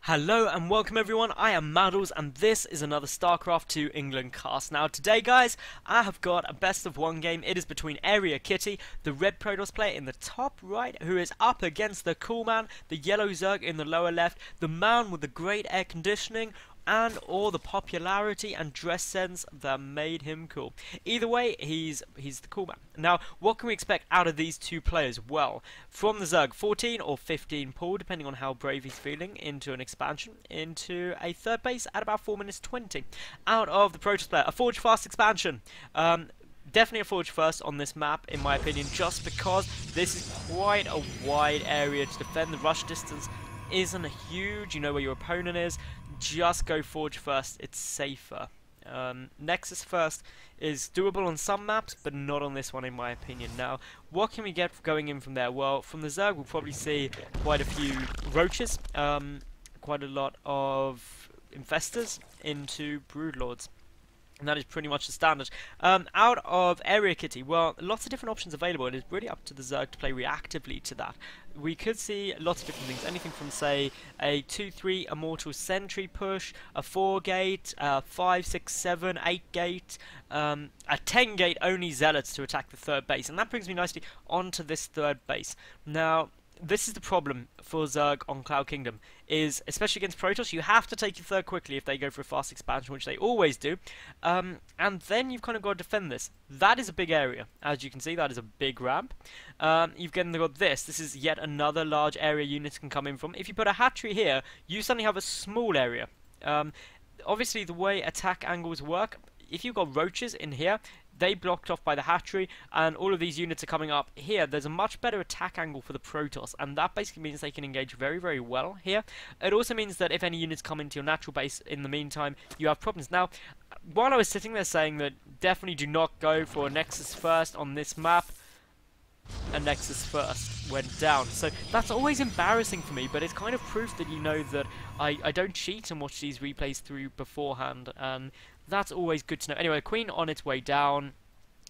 Hello and welcome everyone, I am Madals and this is another StarCraft 2 England cast. Now today guys, I have got a best of one game. It is between areaKitty, the red Protoss player in the top right, who is up against the coolman, the yellow Zerg in the lower left, the man with the great air conditioning, and all the popularity and dress sense that made him cool. Either way, he's the cool man. Now, what can we expect out of these two players? Well, from the Zerg, 14 or 15 pull, depending on how brave he's feeling, into an expansion, into a third base at about 4 minutes 20. Out of the Protoss player, a Forge Fast expansion. Definitely a Forge First on this map, in my opinion, just because this is quite a wide area to defend. The rush distance isn't huge, you know where your opponent is. Just go Forge First, it's safer. Nexus First is doable on some maps, but not on this one in my opinion. Now, what can we get going in from there? Well, from the Zerg we'll probably see quite a few Roaches, quite a lot of Infestors into Broodlords. And that is pretty much the standard. Out of areaKitty, well, lots of different options available. It is really up to the Zerg to play reactively to that. We could see lots of different things. Anything from, say, a 2-3 Immortal Sentry push, a 4-gate, 5, 6, 7, 8-gate, a 10-gate only Zealots to attack the third base. And that brings me nicely onto this third base. Now, this is the problem for Zerg on Cloud Kingdom, is especially against Protoss, you have to take your third quickly if they go for a fast expansion, which they always do, and then you've kind of got to defend this. That is a big area, as you can see, that is a big ramp. You've got this is yet another large area units can come in from. If you put a hatchery here, you suddenly have a small area. Obviously the way attack angles work, if you've got Roaches in here, they blocked off by the hatchery, and all of these units are coming up here. There's a much better attack angle for the Protoss, and that basically means they can engage very, very well here. It also means that if any units come into your natural base in the meantime, you have problems. Now, while I was sitting there saying that definitely do not go for a Nexus First on this map, a Nexus First went down. So that's always embarrassing for me, but it's kind of proof that you know that I don't cheat and watch these replays through beforehand, and that's always good to know. Anyway, Queen on its way down.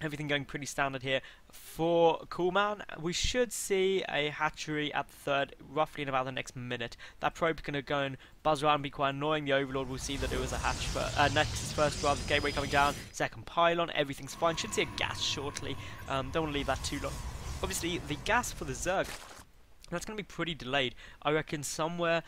Everything going pretty standard here for Coolman. We should see a hatchery at the third, roughly in about the next minute. That probe going to go and buzz around and be quite annoying. The Overlord will see that it was a Nexus First rather. Gateway coming down, second pylon, everything's fine. Should see a gas shortly. Don't want to leave that too long. Obviously, the gas for the Zerg, that's going to be pretty delayed. I reckon somewhere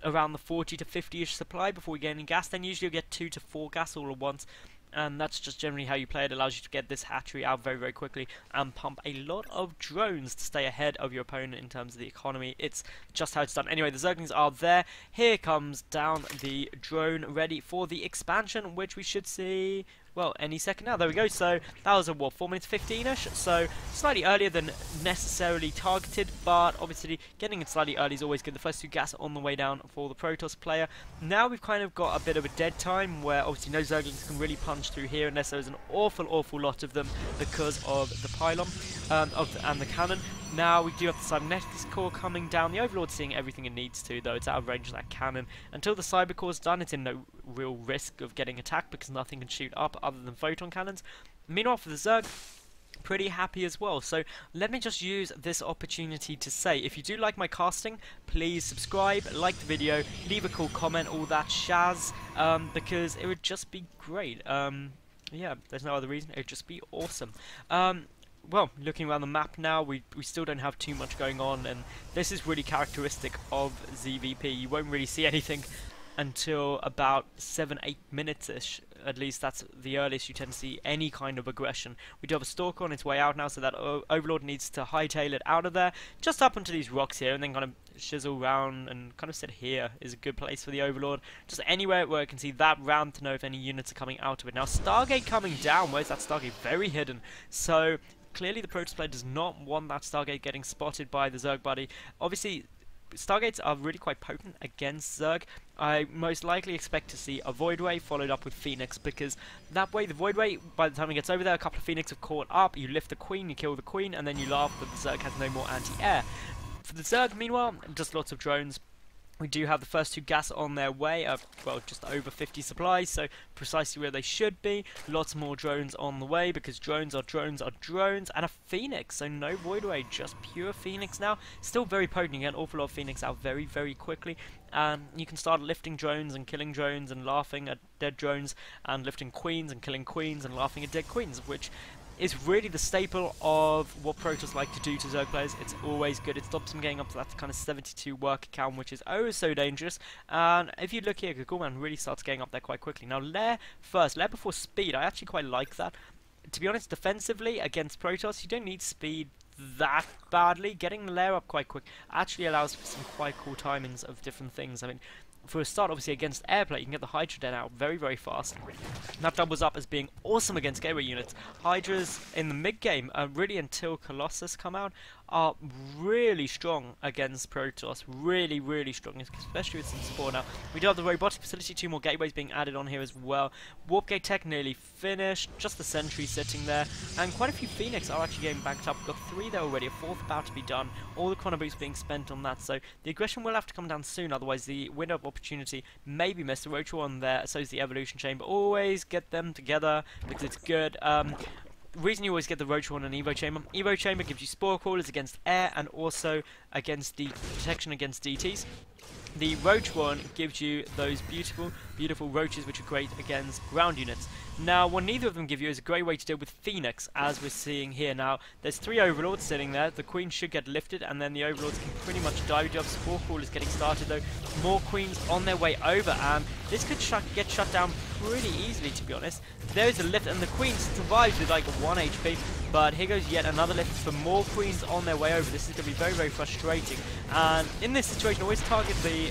around the 40 to 50-ish supply before we get any gas. Then usually you'll get 2 to 4 gas all at once. And that's just generally how you play it. It allows you to get this hatchery out very, very quickly and pump a lot of drones to stay ahead of your opponent in terms of the economy. It's just how it's done. Anyway, the Zerglings are there. Here comes down the drone ready for the expansion, which we should see, well, any second now. There we go. So that was a, what, 4 minutes 15-ish? So slightly earlier than necessarily targeted, but obviously getting it slightly early is always good. The first 2 gas on the way down for the Protoss player. Now we've kind of got a bit of a dead time where obviously no Zerglings can really punch through here unless there's an awful lot of them because of the pylon and the cannon. Now we do have the Cybernetics core coming down. The Overlord's seeing everything it needs to, though it's out of range of that cannon. Until the Cyber core's done, it's in no real risk of getting attacked because nothing can shoot up other than photon cannons. Meanwhile, for the Zerg, pretty happy as well. So let me just use this opportunity to say, if you do like my casting, please subscribe, like the video, leave a cool comment, all that shaz, because it would just be great. Yeah, there's no other reason, it would just be awesome. Well, looking around the map now, we still don't have too much going on, and this is really characteristic of ZvP. You won't really see anything until about 7-8 minutes-ish. At least that's the earliest you tend to see any kind of aggression. We do have a Stalker on its way out now, so that Overlord needs to hightail it out of there, just up onto these rocks here, and then kind of shizzle around and kind of sit here is a good place for the Overlord. Just anywhere where I can see that ramp to know if any units are coming out of it. Now, Stargate coming down. Where's that Stargate? Very hidden. So clearly the Protoss player does not want that Stargate getting spotted by the Zerg buddy. Obviously, Stargates are really quite potent against Zerg. I most likely expect to see a Void Ray followed up with Phoenix, because that way the Void Ray, by the time it gets over there, a couple of Phoenix have caught up, you lift the Queen, you kill the Queen, and then you laugh that the Zerg has no more anti-air. For the Zerg, meanwhile, just lots of drones. We do have the first 2 gas on their way, well, just over 50 supplies, so precisely where they should be. Lots more drones on the way, because drones are drones are drones, and a Phoenix, so no Void Ray, just pure Phoenix now. Still very potent, you get an awful lot of Phoenix out very, very quickly, and you can start lifting drones and killing drones and laughing at dead drones, and lifting queens and killing queens and laughing at dead queens, which is really the staple of what Protoss like to do to Zerg players. It's always good. It stops them getting up to that kind of 72 worker count, which is oh so dangerous. And if you look here, thecoolman really starts getting up there quite quickly. Now, lair first, lair before speed. I actually quite like that. To be honest, defensively against Protoss, you don't need speed that badly. Getting the lair up quite quick actually allows for some quite cool timings of different things. I mean, for a start, obviously, against airplay, you can get the Hydra Den out very, very fast. That doubles up as being awesome against gateway units. Hydras in the mid-game, really until Colossus come out, are really strong against Protoss. Really, really strong, especially with some support now. We do have the robotic facility, 2 more gateways being added on here as well. Warp gate tech nearly finished, just the sentry sitting there, and quite a few Phoenix are actually getting banked up. We've got 3 there already, a 4th about to be done. All the chrono boosts being spent on that, so the aggression will have to come down soon, otherwise the window of opportunity may be missed. The Roach on there, so is the evolution chamber. Always get them together because it's good. Reason you always get the Roach Horn and Evo Chamber. Evo Chamber gives you Spore Crawlers against air and also against the protection against DTs. The Roach one gives you those beautiful, beautiful roaches, which are great against ground units. Now, what neither of them give you is a great way to deal with Phoenix, as we're seeing here. Now, there's 3 Overlords sitting there. The Queen should get lifted, and then the Overlords can pretty much die. We do have Spore Crawlers getting started, though. More Queens on their way over, and this could get shut down pretty easily, to be honest. There's a lift, and the Queen survives with like 1 HP, but here goes yet another lift for more Queens on their way over. This is going to be very, very frustrating, and in this situation, always target the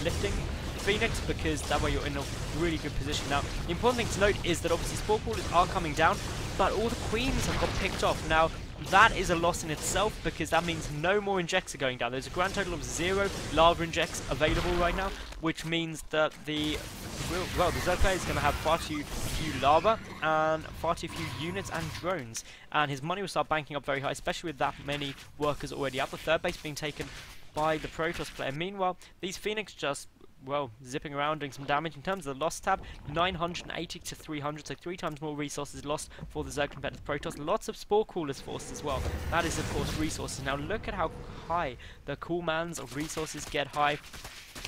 lifting Phoenix, because that way you're in a really good position. Now, the important thing to note is that obviously Spore Crawlers are coming down, but all the Queens have got picked off. Now, that is a loss in itself, because that means no more injects are going down. There's a grand total of 0 lava injects available right now, which means that the Zerg player is going to have far too few lava and far too few units and drones, and his money will start banking up very high, especially with that many workers already out. The 3rd base being taken by the Protoss player. Meanwhile, these Phoenix just, well, zipping around doing some damage. In terms of the loss tab, 980 to 300, so 3 times more resources lost for the Zerg compared to the Protoss. Lots of Spore Crawlers forced as well. That is, of course, resources. Now look at how high the Coolman's resources get high.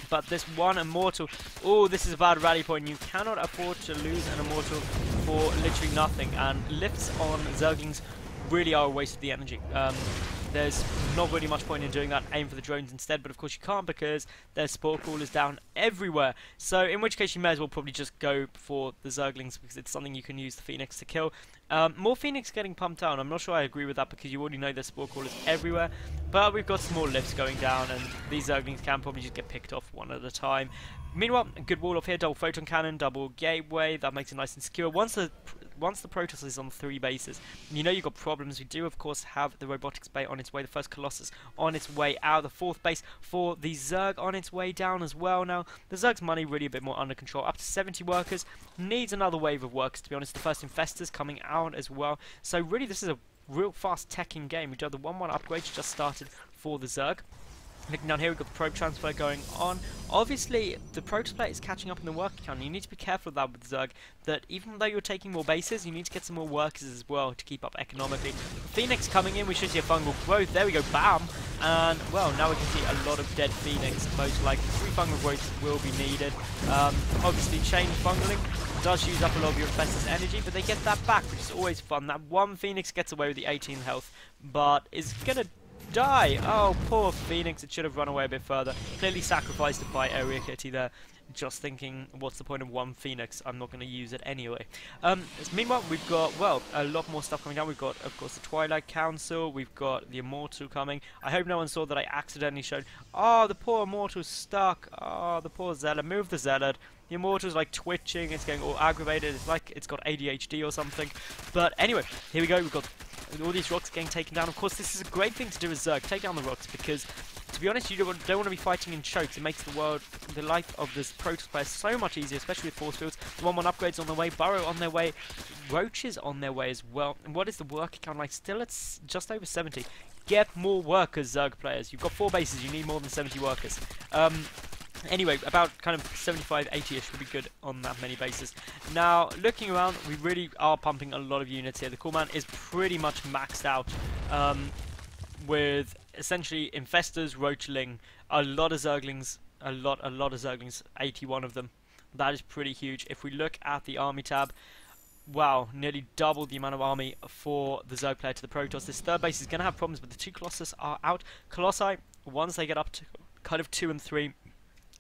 But this one Immortal, oh, this is a bad rally point. You cannot afford to lose an Immortal for literally nothing. And lifts on Zerglings really are a waste of the energy. There's not really much point in doing that. Aim for the drones instead, but of course you can't, because there's Spore Crawlers down everywhere. So in which case you may as well probably just go for the Zerglings, because it's something you can use the Phoenix to kill. More Phoenix getting pumped down. I'm not sure I agree with that, because you already know there's Spore Crawlers everywhere. But we've got small lifts going down, and these Zerglings can probably just get picked off one at a time. Meanwhile, a good wall off here, double photon cannon, double gateway. That makes it nice and secure. Once the Protoss is on 3 bases, you know you've got problems. We do, of course, have the robotics bay on its way, the first Colossus on its way out, the 4th base for the Zerg on its way down as well. Now, the Zerg's money really a bit more under control, up to 70 workers, needs another wave of workers, to be honest. The first Infestors coming out as well. So really, this is a real fast teching game. We do have the 1-1 upgrades just started for the Zerg. Looking down here, we've got the probe transfer going on. Obviously, the Protoss player is catching up in the worker count. You need to be careful of that with Zerg, that even though you're taking more bases, you need to get some more workers as well to keep up economically. Phoenix coming in, we should see a fungal growth. There we go, bam! And, well, now we can see a lot of dead Phoenix, most likely. 3 fungal growths will be needed. Obviously, chain fungling does use up a lot of your Infestor's energy, but they get that back, which is always fun. That one Phoenix gets away with the 18 health, but is going to die. Oh, poor Phoenix. It should have run away a bit further. Clearly sacrificed it by areaKitty there. Just thinking, what's the point of 1 Phoenix? I'm not going to use it anyway. Meanwhile, we've got, well, a lot more stuff coming down. We've got, of course, the Twilight Council. We've got the Immortal coming. I hope no one saw that I accidentally showed. Oh, the poor Immortal's stuck. Oh, the poor Zealot. Move the Zealot. The Immortal's like twitching. It's getting all aggravated. It's like it's got ADHD or something. But anyway, here we go. We've got all these rocks getting taken down. Of course, this is a great thing to do with Zerg. Take down the rocks, because, to be honest, you don't want to be fighting in chokes. It makes the life of this Protoss player so much easier, especially with force fields. The 1-1 upgrades on the way, Burrow on their way, Roaches on their way as well. And what is the worker count like? Still at just over 70. Get more workers, Zerg players. You've got 4 bases, you need more than 70 workers. Anyway, about kind of 75, 80-ish would be good on that many bases. Now, looking around, we really are pumping a lot of units here. The Coolman is pretty much maxed out with essentially Infestors, Roachling, a lot of Zerglings, a lot of Zerglings, 81 of them. That is pretty huge. If we look at the army tab, wow, nearly double the amount of army for the Zerg player to the Protoss. This third base is going to have problems, but the two Colossus are out. Colossi, once they get up to kind of 2 and 3,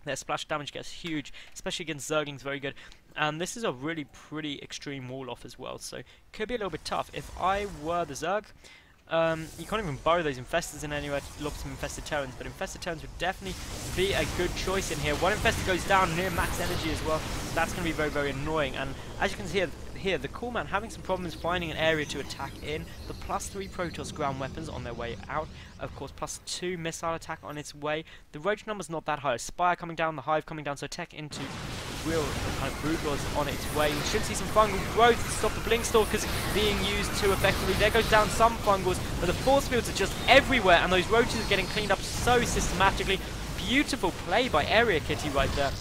their splash damage gets huge, especially against Zerglings, very good. And this is a really pretty extreme wall off as well, so could be a little bit tough. If I were the Zerg, you can't even borrow those Infestors in anywhere to look some Infested Terrans, but Infested Terrans would definitely be a good choice in here. One Infestor goes down near max energy as well, that's going to be very, very annoying. And as you can see here, the Coolman having some problems finding an area to attack in. The +3 Protoss ground weapons on their way out. Of course, +2 missile attack on its way. The Roach number's not that high. Spire coming down, the Hive coming down, so tech into real kind of Brood Lords on its way. We should see some fungal growth to stop the Blink Stalkers being used too effectively. There goes down some fungals, but the force fields are just everywhere, and those roaches are getting cleaned up so systematically. Beautiful play by areaKitty right there.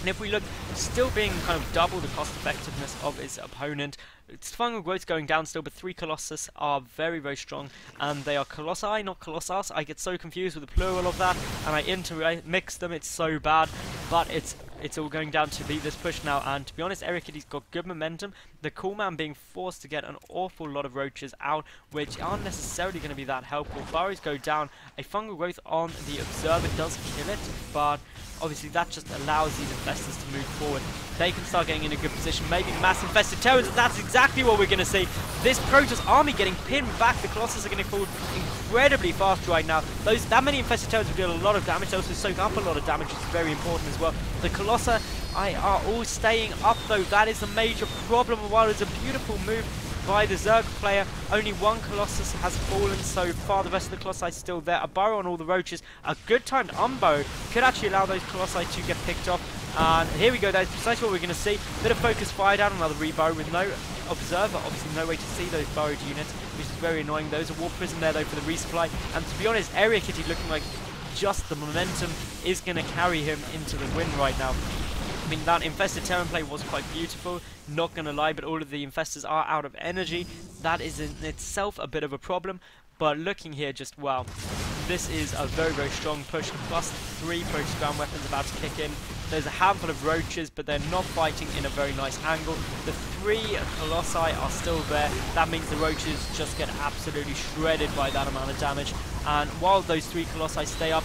And if we look, still being kind of double the cost effectiveness of his opponent. It's fungal growth going down still, but 3 Colossus are very, very strong, and they are Colossi, not Colossus. I get so confused with the plural of that, and I intermix them. It's so bad, but it's all going down to beat this push now. And to be honest, areaKitty's got good momentum. The Coolman being forced to get an awful lot of roaches out, which aren't necessarily going to be that helpful. Burrows go down. A fungal growth on the Observer does kill it, but obviously that just allows these Infestors to move forward. They can start getting in a good position, maybe mass Infested Terrans, and that's exactly what we're going to see. This Protoss army getting pinned back. The Colossus are getting forward incredibly fast right now. That many Infested Terrans will deal a lot of damage. They also soak up a lot of damage, which is very important as well. The Colossi are all staying up though. That is a major problem. While it's a beautiful move by the Zerg player, only 1 Colossus has fallen so far. The rest of the Colossi is still there. A burrow on all the roaches. A good timed unburrow could actually allow those Colossi to get picked off. And here we go. That's precisely what we're going to see. Bit of focus fire down, another reburrow with no Observer. Obviously no way to see those burrowed units, which is very annoying. There's a War Prison there though for the resupply. And to be honest, areaKitty looking like just the momentum is going to carry him into the win right now. I mean, that Infested Terran play was quite beautiful, not going to lie, but all of the Infestors are out of energy. That is in itself a bit of a problem, but looking here, just wow. This is a very, very strong push. +3 Protoss ground weapons about to kick in. There's a handful of roaches, but they're not fighting in a very nice angle. The 3 Colossi are still there. That means the roaches just get absolutely shredded by that amount of damage. And while those 3 Colossi stay up,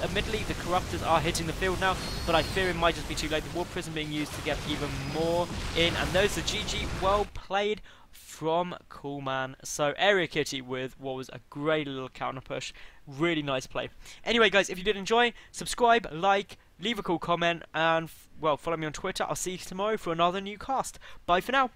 admittedly the Corruptors are hitting the field now, but I fear it might just be too late. The War Prison being used to get even more in, and there's the GG. Well played from Coolman. So areaKitty with what was a great little counter push. Really nice play. Anyway guys, if you did enjoy, subscribe, like, leave a cool comment, and well, follow me on Twitter. I'll see you tomorrow for another new cast. Bye for now.